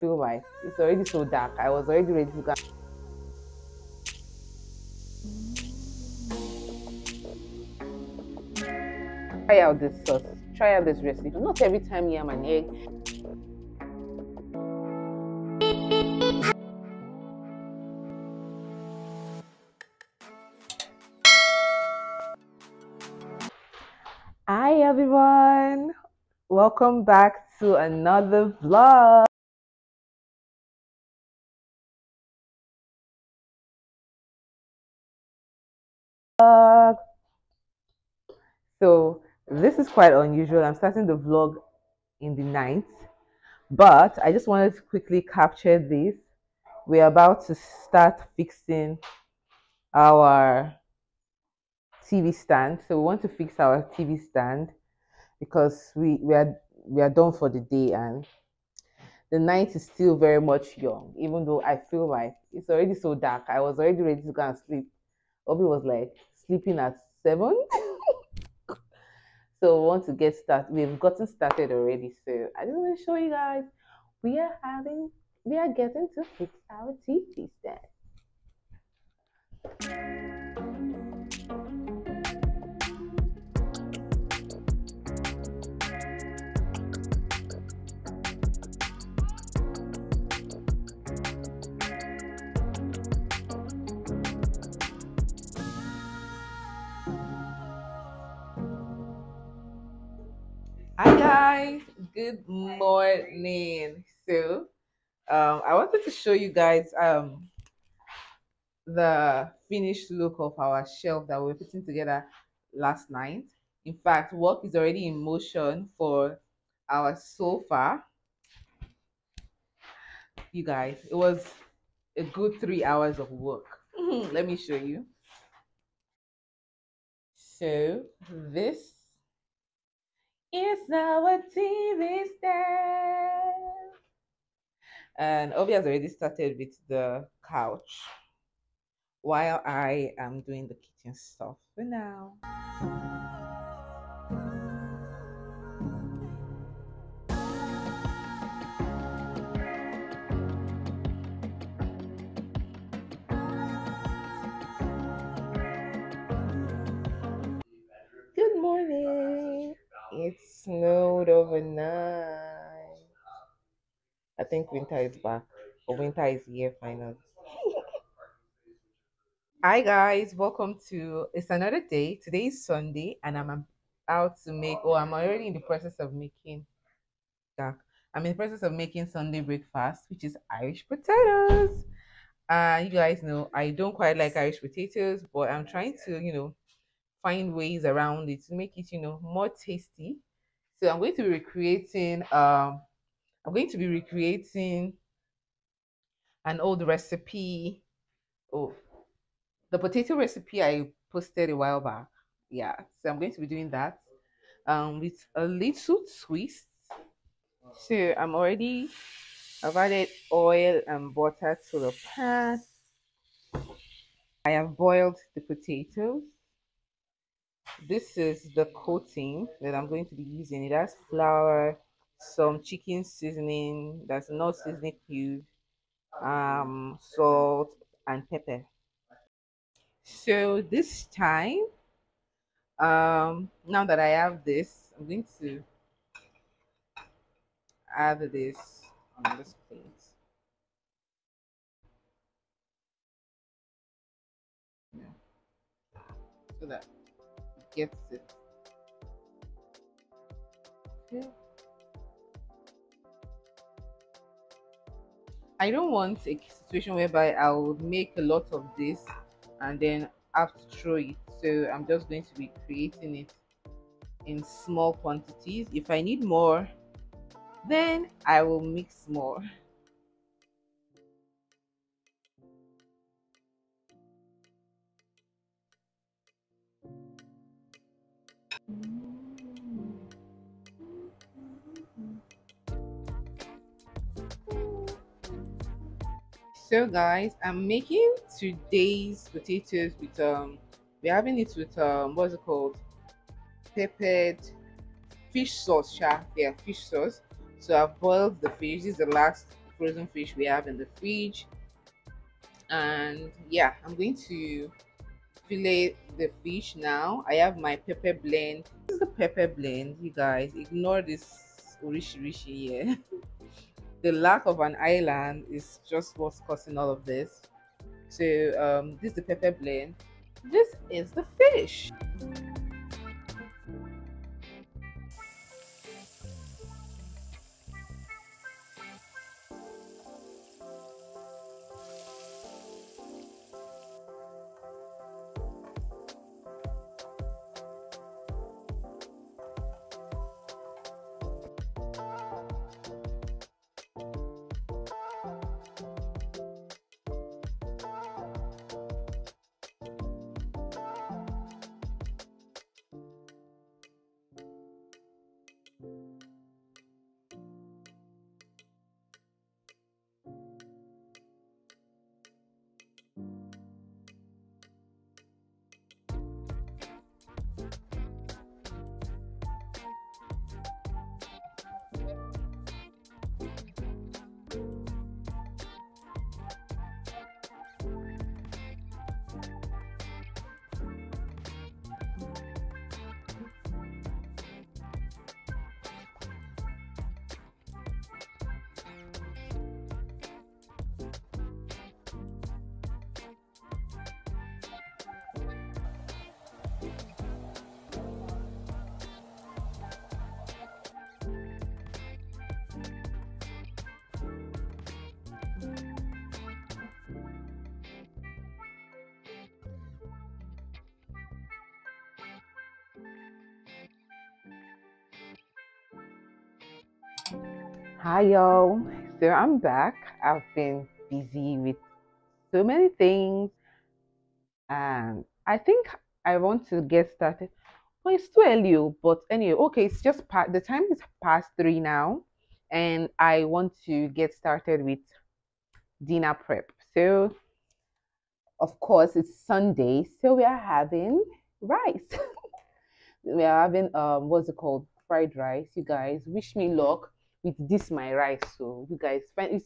feel like it's already so dark. I was already ready to go. Try out this sauce. Try out this recipe. Not every time yam and egg. Hi everyone. Welcome back to another vlog. So this is quite unusual. I'm starting the vlog in the night, but I just wanted to quickly capture this. We're about to start fixing our TV stand. So we want to fix our TV stand because we are done for the day, and the night is still very much young, even though I feel like it's already so dark. I was already ready to go and sleep. Obi was like sleeping at 7. So we want to get started. We've gotten started already. So I just want to show you guys we are getting to fix our TV stand. Hi guys, good morning. So I wanted to show you guys the finished look of our shelf that we were putting together last night. In fact, work is already in motion for our sofa. You guys, it was a good 3 hours of work. Let me show you. So this is our TV stand. And Obi has already started with the couch while I am doing the kitchen stuff for now. Good morning. It snowed overnight. I think winter is back, or winter is here finally. Hi guys, welcome to it's another day. Today is Sunday, and I'm out to make. Oh, I'm already in the process of making. Yeah, I'm in the process of making Sunday breakfast, which is Irish potatoes. You guys know I don't quite like Irish potatoes, but I'm trying to, find ways around it to make it, more tasty. So I'm going to be recreating. I'm going to be recreating an old recipe. Oh, the potato recipe I posted a while back. Yeah, so I'm going to be doing that with a little twist. So I've added oil and butter to the pan. I have boiled the potatoes. This is the coating that I'm going to be using. It has flour, some chicken seasoning, that's not seasoning cube, salt and pepper. So this time, now that I have this, I'm going to add this on this plate. Yeah, so that it gets it. Okay. I don't want a situation whereby I will make a lot of this and then have to throw it. So I'm just going to be creating it in small quantities. If I need more, then I will mix more. So guys, I'm making today's potatoes with we're having it with what's it called, peppered fish sauce. Yeah, fish sauce. So I've boiled the fish. This is the last frozen fish we have in the fridge. And yeah, I'm going to fillet the fish now. I have my pepper blend. This is the pepper blend, you guys. Ignore this rishi rishi here. The lack of an island is just what's causing all of this. So this is the pepper blend. This is the fish. Hi y'all. So I'm back. I've been busy with so many things, and I think I want to get started. Well, it's too early, oh, but anyway, okay, it's just the time is past 3 now, and I want to get started with dinner prep. So of course it's Sunday, so we are having rice. We are having what's it called, fried rice. You guys wish me luck with this my rice. So you guys find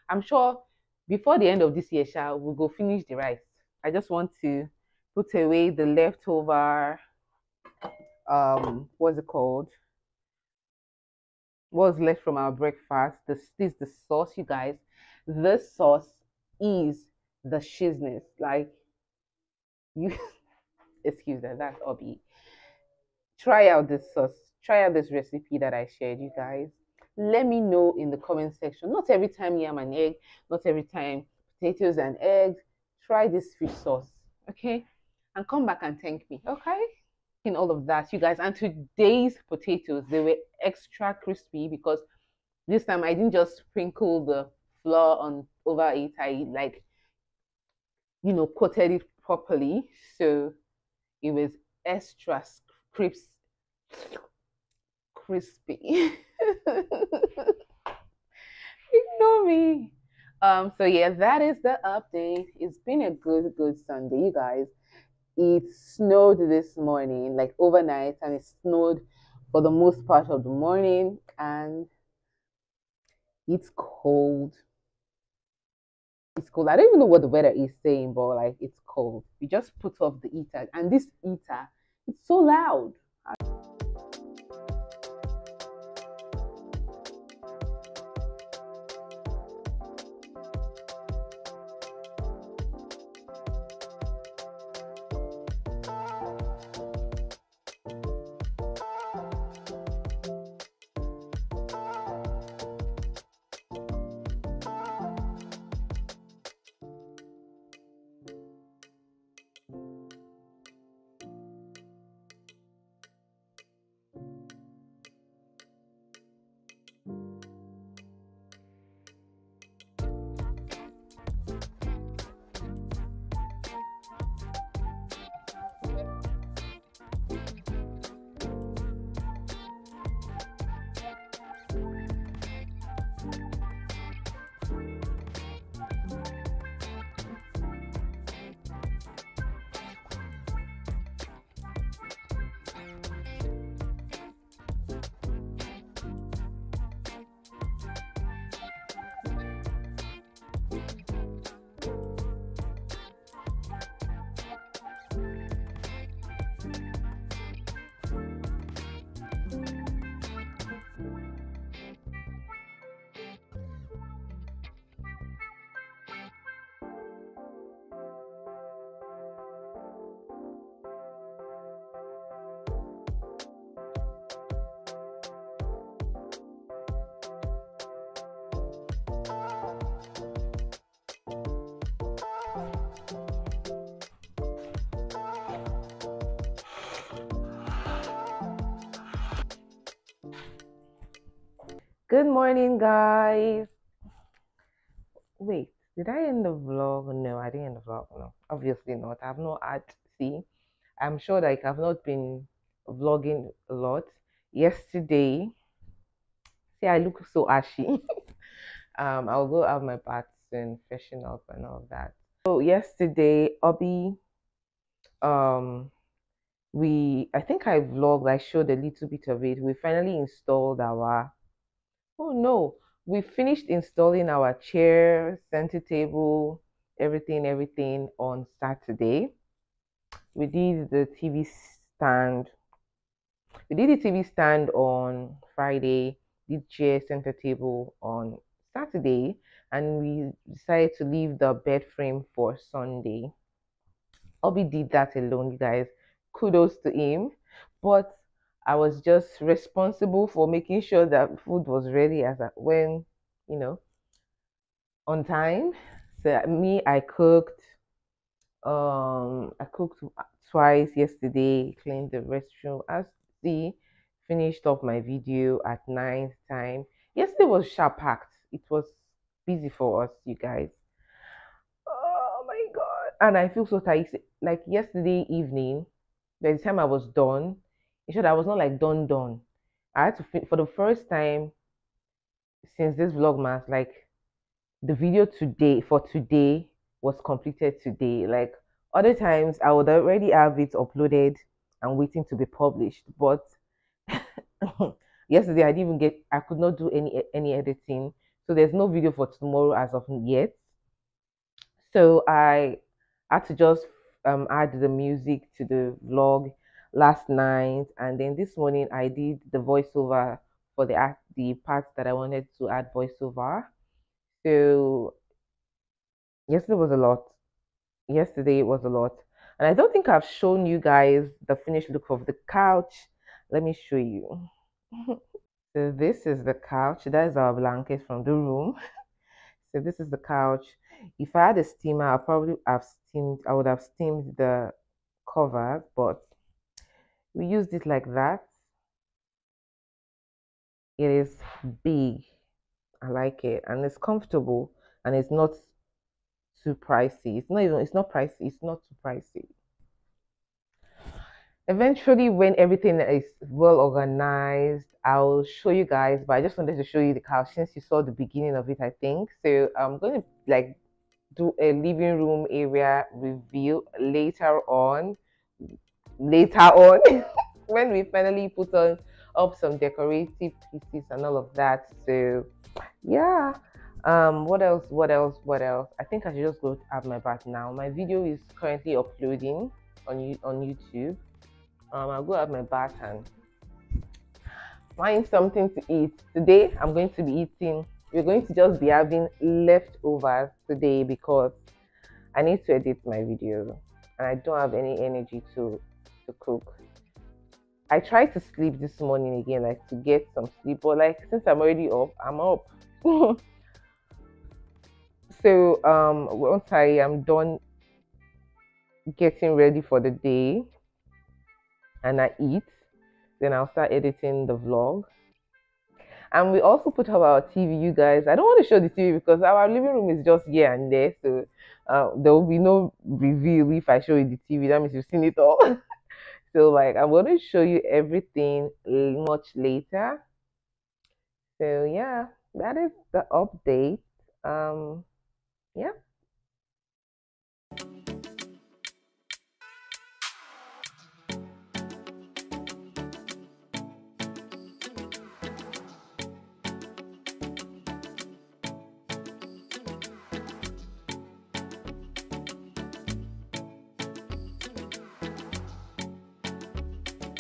I'm sure before the end of this year we'll go finish the rice. I just want to put away the leftover what's it called, what's left from our breakfast. This is the sauce, you guys. This sauce is the shizness, like you excuse that, that's Obi. Try out this sauce, try out this recipe that I shared, you guys. Let me know in the comment section. Not every time yam and egg, not every time potatoes and eggs. Try this fish sauce, okay? And come back and thank me, okay? In all of that, you guys. And today's potatoes, they were extra crispy because this time I didn't just sprinkle the flour on over it. I like, coated it properly. So it was extra crisp, crispy. Ignore me. So yeah, that is the update. It's been a good Sunday, you guys. It snowed this morning, like overnight, and it snowed for the most part of the morning, and it's cold. It's cold. I don't even know what the weather is saying, but like it's cold. We just put off the heater, and this heater, it's so loud. Good morning, guys. Wait, did I end the vlog? No, I didn't end the vlog. No, obviously not. I've not had. See, I'm sure like I've not been vlogging a lot. Yesterday, see, I look so ashy. I'll go have my bath soon, freshen up and all that. So yesterday, Obi, um, I think I vlogged. I showed a little bit of it. We finally installed our. Oh no, we finished installing our chair, center table, everything on Saturday. We did the TV stand. We did the TV stand on Friday, did chair, center table on Saturday, and we decided to leave the bed frame for Sunday. Obi did that alone, you guys. Kudos to him. But I was just responsible for making sure that food was ready when, you know, on time. So me, I cooked twice yesterday, cleaned the restroom. As the finished up my video at 9 time. Yesterday was sharp packed. It was busy for us, you guys. Oh my god. And I feel so tired. Like yesterday evening, by the time I was done, in short, I was not like done. I had to for the first time since this vlogmas, like the video today was completed today. Like other times I would already have it uploaded and waiting to be published. But yesterday I could not do any editing. So there's no video for tomorrow as of yet. So I had to just add the music to the vlog last night, and then this morning I did the voiceover for the parts that I wanted to add voiceover. So yesterday was a lot. Yesterday was a lot, and I don't think I've shown you guys the finished look of the couch. Let me show you. So this is the couch. That is our blanket from the room. So this is the couch. If I had a steamer, I would have steamed the covers, but we used it like that. It is big. I like it, and it's comfortable, and it's not too pricey. It's not pricey. It's not too pricey. Eventually, when everything is well organized, I'll show you guys. But I just wanted to show you the couch since you saw the beginning of it, I think. So I'm going to like do a living room area review later on. Later on, when we finally put on up some decorative pieces and all of that. So yeah. What else? I think I should just go have my bath now. My video is currently uploading on YouTube. I'll go have my bath and find something to eat. Today, I'm going to be eating. We're going to just be having leftovers today because I need to edit my video and I don't have any energy to cook. I tried to sleep this morning again, like to get some sleep, but like since I'm already up, I'm up. So once I am done getting ready for the day and I eat, then I'll start editing the vlog. And we also put up our TV, you guys. I don't want to show the TV because our living room is just here and there. So there will be no reveal if I show you the TV. That means you've seen it all. So like I'm going to show you everything much later. So yeah, that is the update. Yeah.